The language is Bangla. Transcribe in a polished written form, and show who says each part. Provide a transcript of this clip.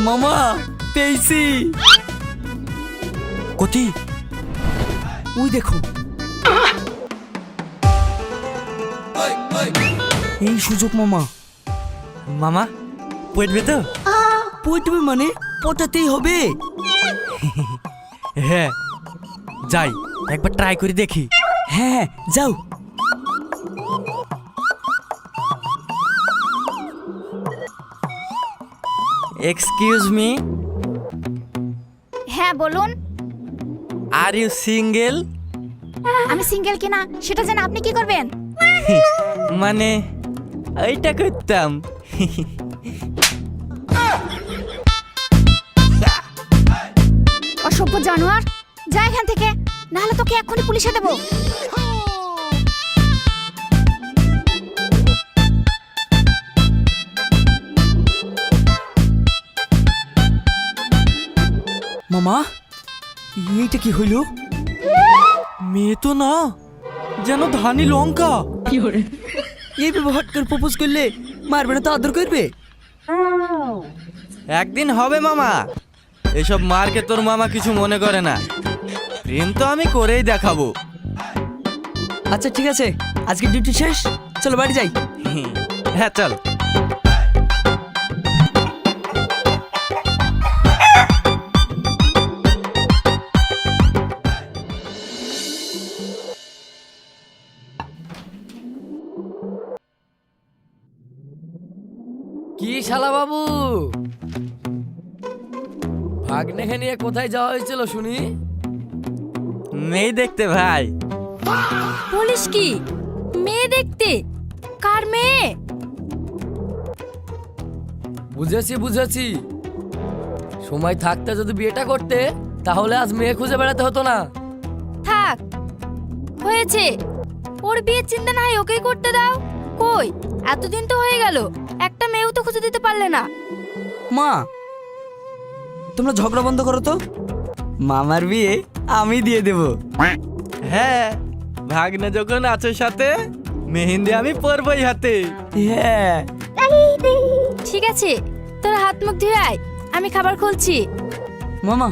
Speaker 1: মামা পেয়েছি। কতি ওই দেখো, এই সুযোগ মামা। মামা পড়বে তো? পড়বে মানে পটাতেই হবে। হ্যাঁ যাই, একবার ট্রাই করে দেখি। হ্যাঁ হ্যাঁ যাও। এক্সকিউজ মি,
Speaker 2: হ্যাঁ বলুন।
Speaker 1: Are you single?
Speaker 2: আমি সিঙ্গেল কিনা সেটা জানা আপনি কি করবেন?
Speaker 1: মানে এইটা করতাম।
Speaker 2: অসভ্য জানোয়ার, যা এখান থেকে, নাহলে তোকে এক্ষুনি পুলিশে দেবো।
Speaker 1: মামা এইটা কি হইল? মেয়ে তো না, যেন ধানি লঙ্কা। এই ব্যবহার করে প্রপোজ করলে মারবে না তো আদর করবে? একদিন হবে মামা, এসব মারকে তোর মামা কিছু মনে করে না। প্রেম তো আমি করেই দেখাবো। আচ্ছা ঠিক আছে, আজকে ডিউটি শেষ, চলো বাড়ি যাই। হ্যাঁ চল।
Speaker 3: কি শালা বাবু, ভাগ্নেকে নিয়ে কোথায় যাওয়া হয়েছিল শুনি?
Speaker 1: মেয়ে দেখতে ভাই।
Speaker 2: বলিস কি, মেয়ে দেখতে? কার মেয়ে?
Speaker 3: বুঝেছি বুঝেছি, সময় থাকতে যদি বিয়েটা করতে তাহলে আজ মেয়ে খুঁজে বেড়াতে হতো না।
Speaker 2: থাক, হয়েছে। ওর বিয়ের চিন্তা না হয় ওকেই করতে দাও। কই, এতদিন তো হয়ে গেল, একটা মেয়েও তো খুঁজে দিতে পারলে না।
Speaker 1: মা তোমরা ঝগড়া বন্ধ করো তো, মামার বিয়ে আমি দিয়ে দেব। হ্যাঁ, ভাগ্নে যখন আছো সাথে, মেহেন্দি আমি পরবই হাতে। হ্যাঁ
Speaker 2: ঠিক আছে, তোরা হাত মুখ ধুয়ে আয়, আমি খাবার খুলছি।
Speaker 1: মামা